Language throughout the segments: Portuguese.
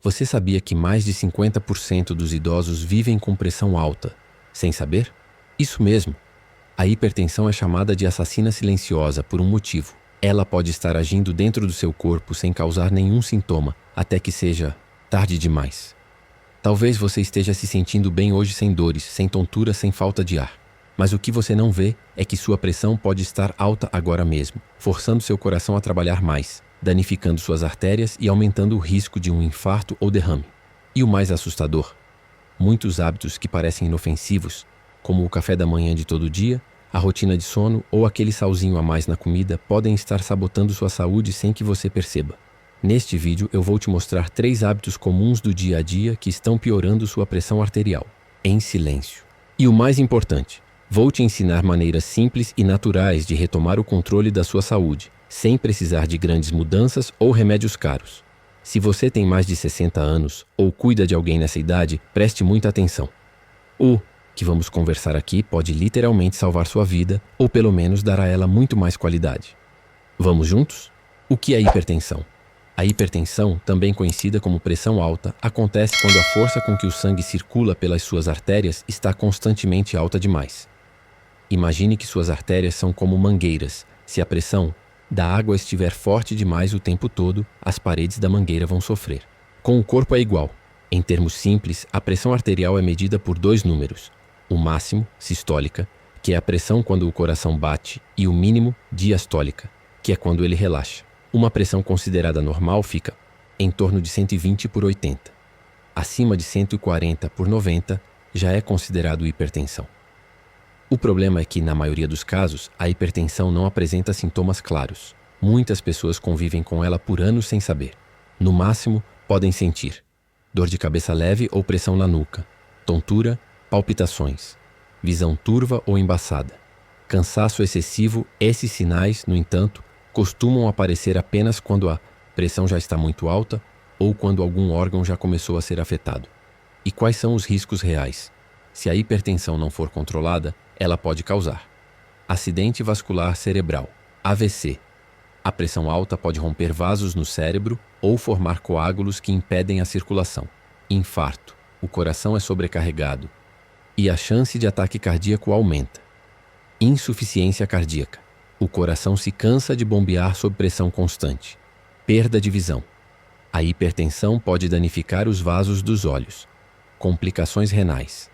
Você sabia que mais de 50% dos idosos vivem com pressão alta, sem saber? Isso mesmo. A hipertensão é chamada de assassina silenciosa por um motivo. Ela pode estar agindo dentro do seu corpo sem causar nenhum sintoma, até que seja tarde demais. Talvez você esteja se sentindo bem hoje sem dores, sem tontura, sem falta de ar. Mas o que você não vê é que sua pressão pode estar alta agora mesmo, forçando seu coração a trabalhar mais, danificando suas artérias e aumentando o risco de um infarto ou derrame. E o mais assustador, muitos hábitos que parecem inofensivos, como o café da manhã de todo dia, a rotina de sono ou aquele salzinho a mais na comida, podem estar sabotando sua saúde sem que você perceba. Neste vídeo eu vou te mostrar 3 hábitos comuns do dia a dia que estão piorando sua pressão arterial, em silêncio. E o mais importante, vou te ensinar maneiras simples e naturais de retomar o controle da sua saúde, sem precisar de grandes mudanças ou remédios caros. Se você tem mais de 60 anos ou cuida de alguém nessa idade, preste muita atenção. O que vamos conversar aqui pode literalmente salvar sua vida ou pelo menos dar a ela muito mais qualidade. Vamos juntos? O que é hipertensão? A hipertensão, também conhecida como pressão alta, acontece quando a força com que o sangue circula pelas suas artérias está constantemente alta demais. Imagine que suas artérias são como mangueiras. Se a pressão da água estiver forte demais o tempo todo, as paredes da mangueira vão sofrer. Com o corpo é igual. Em termos simples, a pressão arterial é medida por 2 números. O máximo, sistólica, que é a pressão quando o coração bate, e o mínimo, diastólica, que é quando ele relaxa. Uma pressão considerada normal fica em torno de 120 por 80. Acima de 140 por 90 já é considerado hipertensão. O problema é que, na maioria dos casos, a hipertensão não apresenta sintomas claros. Muitas pessoas convivem com ela por anos sem saber. No máximo, podem sentir dor de cabeça leve ou pressão na nuca, tontura, palpitações, visão turva ou embaçada, cansaço excessivo. Esses sinais, no entanto, costumam aparecer apenas quando a pressão já está muito alta ou quando algum órgão já começou a ser afetado. E quais são os riscos reais? Se a hipertensão não for controlada, ela pode causar acidente vascular cerebral, AVC. A pressão alta pode romper vasos no cérebro ou formar coágulos que impedem a circulação. Infarto. O coração é sobrecarregado e a chance de ataque cardíaco aumenta. Insuficiência cardíaca. O coração se cansa de bombear sob pressão constante. Perda de visão. A hipertensão pode danificar os vasos dos olhos. Complicações renais.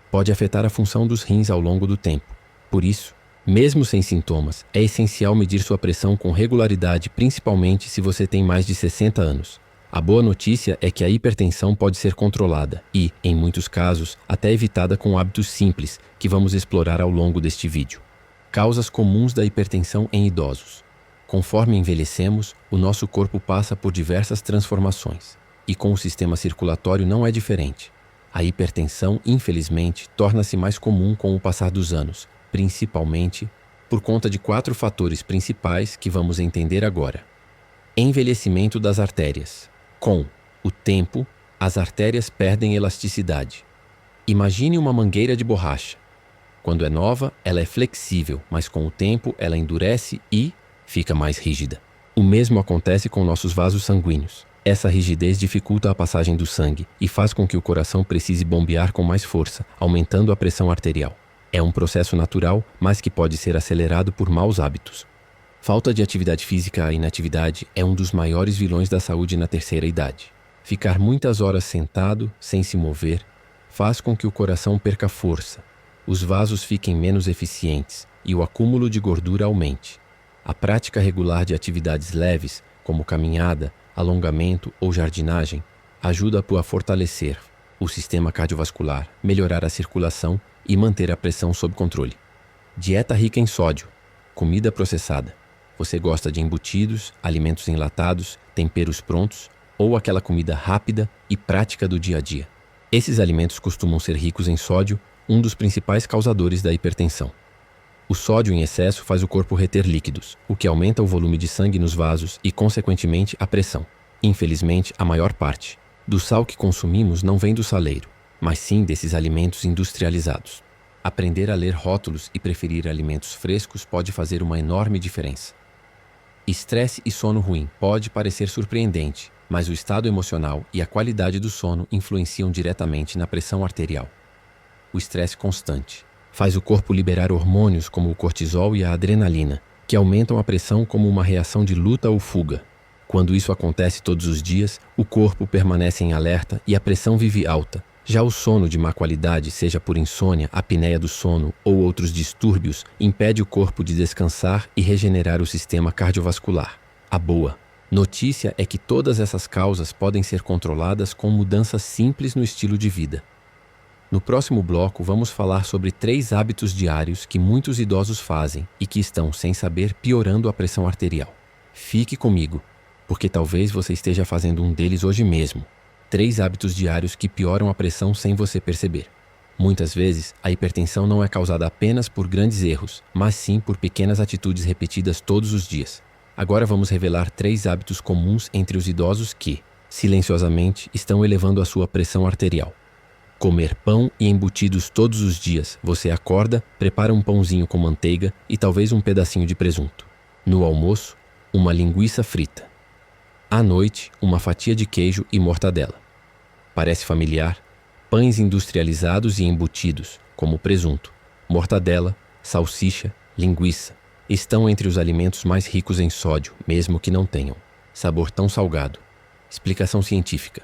Pode afetar a função dos rins ao longo do tempo. Por isso, mesmo sem sintomas, é essencial medir sua pressão com regularidade, principalmente se você tem mais de 60 anos. A boa notícia é que a hipertensão pode ser controlada e, em muitos casos, até evitada com hábitos simples que vamos explorar ao longo deste vídeo. Causas comuns da hipertensão em idosos. Conforme envelhecemos, o nosso corpo passa por diversas transformações, e com o sistema circulatório não é diferente. A hipertensão, infelizmente, torna-se mais comum com o passar dos anos, principalmente por conta de 4 fatores principais que vamos entender agora. Envelhecimento das artérias. Com o tempo, as artérias perdem elasticidade. Imagine uma mangueira de borracha. Quando é nova, ela é flexível, mas com o tempo ela endurece e fica mais rígida. O mesmo acontece com nossos vasos sanguíneos. Essa rigidez dificulta a passagem do sangue e faz com que o coração precise bombear com mais força, aumentando a pressão arterial. É um processo natural, mas que pode ser acelerado por maus hábitos. Falta de atividade física. A inatividade é um dos maiores vilões da saúde na terceira idade. Ficar muitas horas sentado, sem se mover, faz com que o coração perca força, os vasos fiquem menos eficientes e o acúmulo de gordura aumente. A prática regular de atividades leves, como caminhada, alongamento ou jardinagem, ajuda a fortalecer o sistema cardiovascular, melhorar a circulação e manter a pressão sob controle. Dieta rica em sódio, comida processada. Você gosta de embutidos, alimentos enlatados, temperos prontos ou aquela comida rápida e prática do dia a dia? Esses alimentos costumam ser ricos em sódio, um dos principais causadores da hipertensão. O sódio em excesso faz o corpo reter líquidos, o que aumenta o volume de sangue nos vasos e, consequentemente, a pressão. Infelizmente, a maior parte do sal que consumimos não vem do saleiro, mas sim desses alimentos industrializados. Aprender a ler rótulos e preferir alimentos frescos pode fazer uma enorme diferença. Estresse e sono ruim. Pode parecer surpreendente, mas o estado emocional e a qualidade do sono influenciam diretamente na pressão arterial. O estresse constante faz o corpo liberar hormônios como o cortisol e a adrenalina, que aumentam a pressão como uma reação de luta ou fuga. Quando isso acontece todos os dias, o corpo permanece em alerta e a pressão vive alta. Já o sono de má qualidade, seja por insônia, apneia do sono ou outros distúrbios, impede o corpo de descansar e regenerar o sistema cardiovascular. A boa notícia é que todas essas causas podem ser controladas com mudanças simples no estilo de vida. No próximo bloco, vamos falar sobre 3 hábitos diários que muitos idosos fazem e que estão, sem saber, piorando a pressão arterial. Fique comigo, porque talvez você esteja fazendo um deles hoje mesmo. 3 hábitos diários que pioram a pressão sem você perceber. Muitas vezes, a hipertensão não é causada apenas por grandes erros, mas sim por pequenas atitudes repetidas todos os dias. Agora vamos revelar 3 hábitos comuns entre os idosos que, silenciosamente, estão elevando a sua pressão arterial. Comer pão e embutidos todos os dias. Você acorda, prepara um pãozinho com manteiga e talvez um pedacinho de presunto. No almoço, uma linguiça frita. À noite, uma fatia de queijo e mortadela. Parece familiar? Pães industrializados e embutidos, como presunto, mortadela, salsicha, linguiça, estão entre os alimentos mais ricos em sódio, mesmo que não tenham sabor tão salgado. Explicação científica.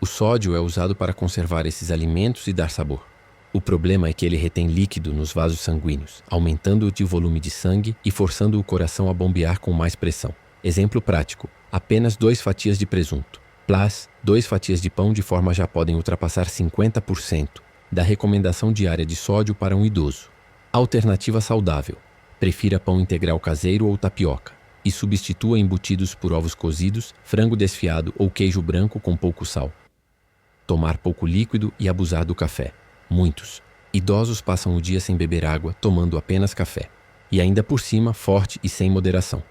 O sódio é usado para conservar esses alimentos e dar sabor. O problema é que ele retém líquido nos vasos sanguíneos, aumentando o volume de sangue e forçando o coração a bombear com mais pressão. Exemplo prático: apenas 2 fatias de presunto, plus 2 fatias de pão de forma já podem ultrapassar 50% da recomendação diária de sódio para um idoso. Alternativa saudável: prefira pão integral caseiro ou tapioca e substitua embutidos por ovos cozidos, frango desfiado ou queijo branco com pouco sal. Tomar pouco líquido e abusar do café. Muitos idosos passam o dia sem beber água, tomando apenas café. E ainda por cima, forte e sem moderação.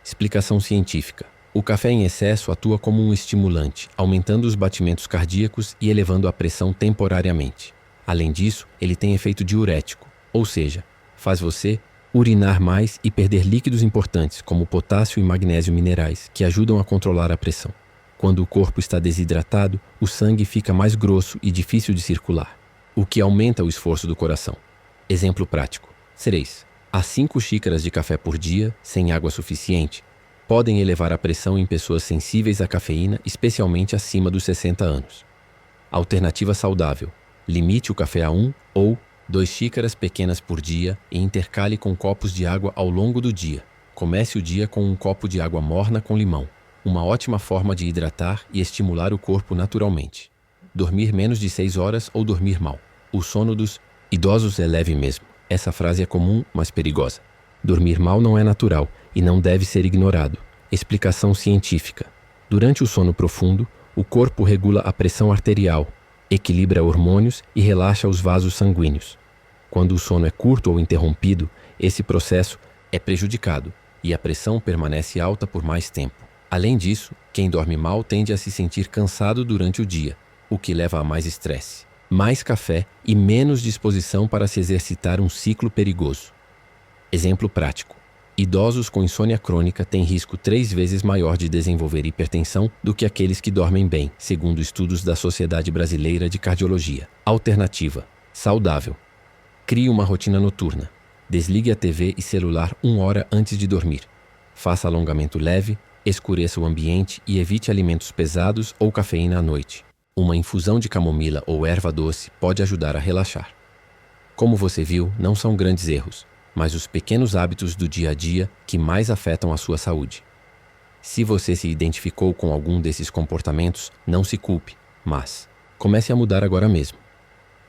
Explicação científica. O café em excesso atua como um estimulante, aumentando os batimentos cardíacos e elevando a pressão temporariamente. Além disso, ele tem efeito diurético, ou seja, faz você urinar mais e perder líquidos importantes, como potássio e magnésio minerais, que ajudam a controlar a pressão. Quando o corpo está desidratado, o sangue fica mais grosso e difícil de circular, o que aumenta o esforço do coração. Exemplo prático: 3 a 5 xícaras de café por dia, sem água suficiente, podem elevar a pressão em pessoas sensíveis à cafeína, especialmente acima dos 60 anos. Alternativa saudável: limite o café a 1 ou 2 xícaras pequenas por dia e intercale com copos de água ao longo do dia. Comece o dia com um copo de água morna com limão. Uma ótima forma de hidratar e estimular o corpo naturalmente. Dormir menos de 6 horas ou dormir mal. O sono dos idosos é leve mesmo. Essa frase é comum, mas perigosa. Dormir mal não é natural e não deve ser ignorado. Explicação científica. Durante o sono profundo, o corpo regula a pressão arterial, equilibra hormônios e relaxa os vasos sanguíneos. Quando o sono é curto ou interrompido, esse processo é prejudicado e a pressão permanece alta por mais tempo. Além disso, quem dorme mal tende a se sentir cansado durante o dia, o que leva a mais estresse, mais café e menos disposição para se exercitar, um ciclo perigoso. Exemplo prático: idosos com insônia crônica têm risco 3 vezes maior de desenvolver hipertensão do que aqueles que dormem bem, segundo estudos da Sociedade Brasileira de Cardiologia. Alternativa saudável: crie uma rotina noturna. Desligue a TV e celular 1 hora antes de dormir. Faça alongamento leve, escureça o ambiente e evite alimentos pesados ou cafeína à noite. Uma infusão de camomila ou erva doce pode ajudar a relaxar. Como você viu, não são grandes erros, mas os pequenos hábitos do dia a dia que mais afetam a sua saúde. Se você se identificou com algum desses comportamentos, não se culpe, mas comece a mudar agora mesmo.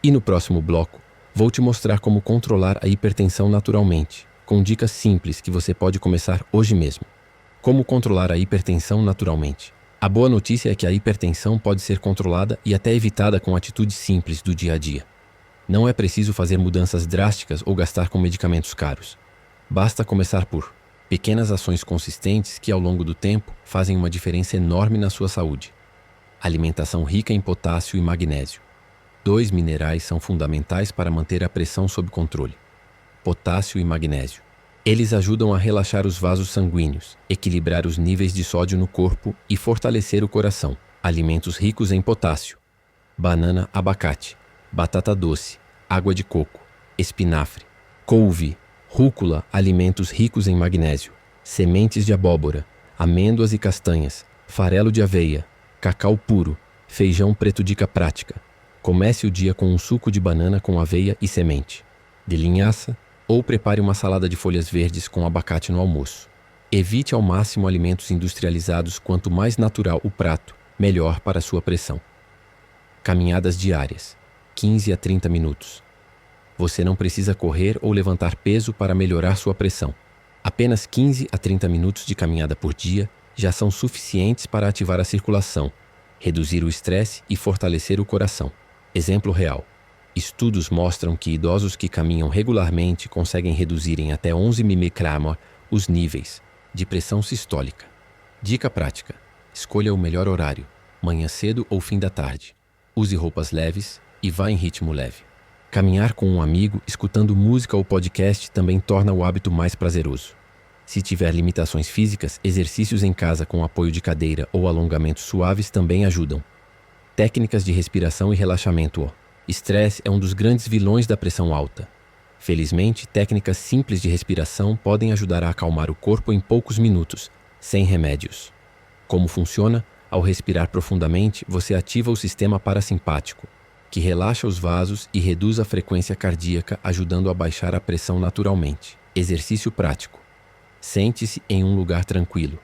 E no próximo bloco, vou te mostrar como controlar a hipertensão naturalmente, com dicas simples que você pode começar hoje mesmo. Como controlar a hipertensão naturalmente? A boa notícia é que a hipertensão pode ser controlada e até evitada com atitudes simples do dia a dia. Não é preciso fazer mudanças drásticas ou gastar com medicamentos caros. Basta começar por pequenas ações consistentes que, ao longo do tempo, fazem uma diferença enorme na sua saúde. Alimentação rica em potássio e magnésio. 2 minerais são fundamentais para manter a pressão sob controle: potássio e magnésio. Eles ajudam a relaxar os vasos sanguíneos, equilibrar os níveis de sódio no corpo e fortalecer o coração. Alimentos ricos em potássio: banana, abacate, batata doce, água de coco, espinafre, couve, rúcula, alimentos ricos em magnésio, sementes de abóbora, amêndoas e castanhas, farelo de aveia, cacau puro, feijão preto dica prática. Comece o dia com um suco de banana com aveia e semente de linhaça, ou prepare uma salada de folhas verdes com abacate no almoço. Evite ao máximo alimentos industrializados. Quanto mais natural o prato, melhor para a sua pressão. Caminhadas diárias, 15 a 30 minutos. Você não precisa correr ou levantar peso para melhorar sua pressão. Apenas 15 a 30 minutos de caminhada por dia já são suficientes para ativar a circulação, reduzir o estresse e fortalecer o coração. Exemplo real. Estudos mostram que idosos que caminham regularmente conseguem reduzir em até 11 micromol os níveis de pressão sistólica. Dica prática: escolha o melhor horário, manhã cedo ou fim da tarde. Use roupas leves e vá em ritmo leve. Caminhar com um amigo, escutando música ou podcast também torna o hábito mais prazeroso. Se tiver limitações físicas, exercícios em casa com apoio de cadeira ou alongamentos suaves também ajudam. Técnicas de respiração e relaxamento. Estresse é um dos grandes vilões da pressão alta. Felizmente, técnicas simples de respiração podem ajudar a acalmar o corpo em poucos minutos, sem remédios. Como funciona? Ao respirar profundamente, você ativa o sistema parasimpático, que relaxa os vasos e reduz a frequência cardíaca, ajudando a baixar a pressão naturalmente. Exercício prático. Sente-se em um lugar tranquilo.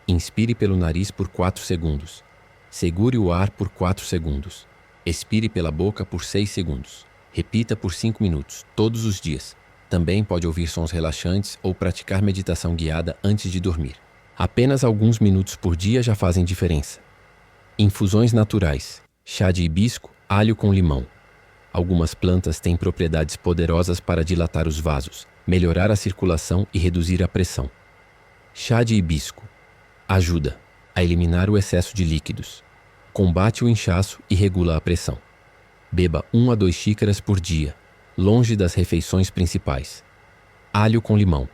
Inspire pelo nariz por 4 segundos. Segure o ar por 4 segundos. Expire pela boca por 6 segundos. Repita por 5 minutos, todos os dias. Também pode ouvir sons relaxantes ou praticar meditação guiada antes de dormir. Apenas alguns minutos por dia já fazem diferença. Infusões naturais: chá de hibisco, alho com limão. Algumas plantas têm propriedades poderosas para dilatar os vasos, melhorar a circulação e reduzir a pressão. Chá de hibisco ajuda a eliminar o excesso de líquidos, combate o inchaço e regula a pressão. Beba 1 a 2 xícaras por dia, longe das refeições principais. Alho com limão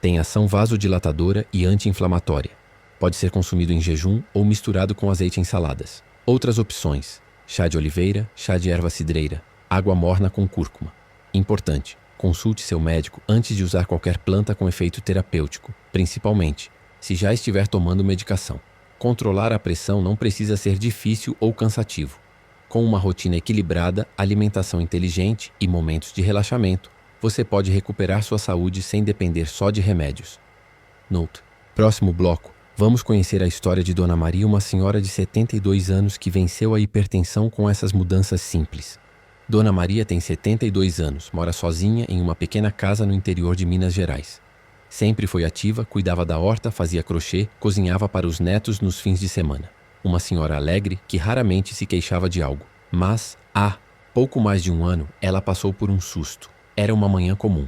tem ação vasodilatadora e anti-inflamatória. Pode ser consumido em jejum ou misturado com azeite em saladas. Outras opções: chá de oliveira, chá de erva cidreira, água morna com cúrcuma. Importante: consulte seu médico antes de usar qualquer planta com efeito terapêutico, principalmente se já estiver tomando medicação. Controlar a pressão não precisa ser difícil ou cansativo. Com uma rotina equilibrada, alimentação inteligente e momentos de relaxamento, você pode recuperar sua saúde sem depender só de remédios. Note: próximo bloco, vamos conhecer a história de Dona Maria, uma senhora de 72 anos que venceu a hipertensão com essas mudanças simples. Dona Maria tem 72 anos, mora sozinha em uma pequena casa no interior de Minas Gerais. Sempre foi ativa, cuidava da horta, fazia crochê, cozinhava para os netos nos fins de semana. Uma senhora alegre que raramente se queixava de algo. Mas, há pouco mais de um ano, ela passou por um susto. Era uma manhã comum.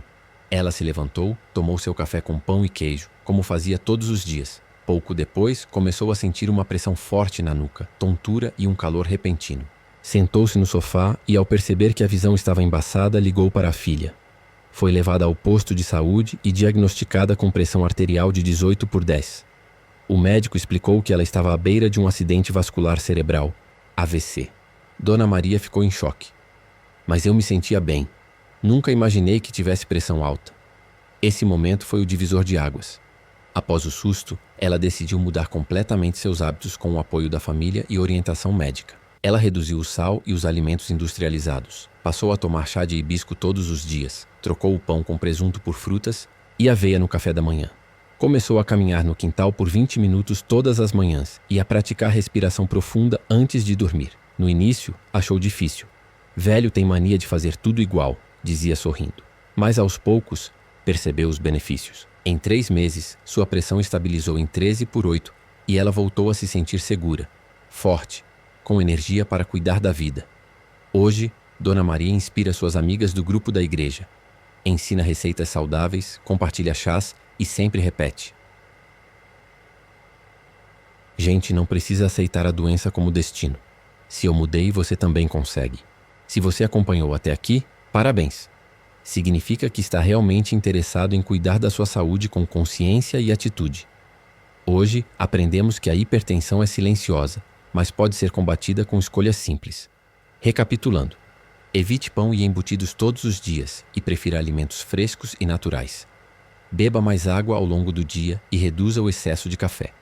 Ela se levantou, tomou seu café com pão e queijo, como fazia todos os dias. Pouco depois, começou a sentir uma pressão forte na nuca, tontura e um calor repentino. Sentou-se no sofá e, ao perceber que a visão estava embaçada, ligou para a filha. Foi levada ao posto de saúde e diagnosticada com pressão arterial de 18/10. O médico explicou que ela estava à beira de um acidente vascular cerebral, AVC. Dona Maria ficou em choque. Mas eu me sentia bem. Nunca imaginei que tivesse pressão alta. Esse momento foi o divisor de águas. Após o susto, ela decidiu mudar completamente seus hábitos com o apoio da família e orientação médica. Ela reduziu o sal e os alimentos industrializados. Passou a tomar chá de hibisco todos os dias. Trocou o pão com presunto por frutas e aveia no café da manhã. Começou a caminhar no quintal por 20 minutos todas as manhãs e a praticar respiração profunda antes de dormir. No início, achou difícil. Velho tem mania de fazer tudo igual, dizia sorrindo. Mas aos poucos, percebeu os benefícios. Em 3 meses, sua pressão estabilizou em 13/8 e ela voltou a se sentir segura, forte, com energia para cuidar da vida. Hoje, Dona Maria inspira suas amigas do grupo da igreja. Ensina receitas saudáveis, compartilha chás e sempre repete: gente não precisa aceitar a doença como destino. Se eu mudei, você também consegue. Se você acompanhou até aqui, parabéns. Significa que está realmente interessado em cuidar da sua saúde com consciência e atitude. Hoje, aprendemos que a hipertensão é silenciosa, mas pode ser combatida com escolhas simples. Recapitulando: evite pão e embutidos todos os dias e prefira alimentos frescos e naturais. Beba mais água ao longo do dia e reduza o excesso de café.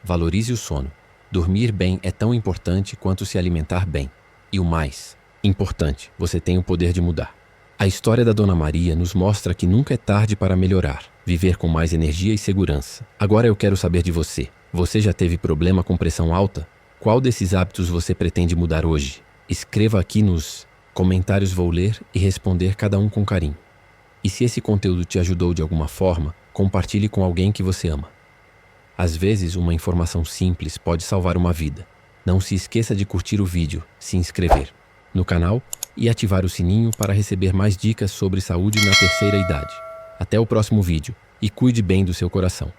Valorize o sono. Dormir bem é tão importante quanto se alimentar bem. E o mais importante, você tem o poder de mudar. A história da Dona Maria nos mostra que nunca é tarde para melhorar, viver com mais energia e segurança. Agora eu quero saber de você. Você já teve problema com pressão alta? Qual desses hábitos você pretende mudar hoje? Escreva aqui nos comentários, vou ler e responder cada um com carinho. E se esse conteúdo te ajudou de alguma forma, compartilhe com alguém que você ama. Às vezes, uma informação simples pode salvar uma vida. Não se esqueça de curtir o vídeo, se inscrever no canal e ativar o sininho para receber mais dicas sobre saúde na terceira idade. Até o próximo vídeo e cuide bem do seu coração.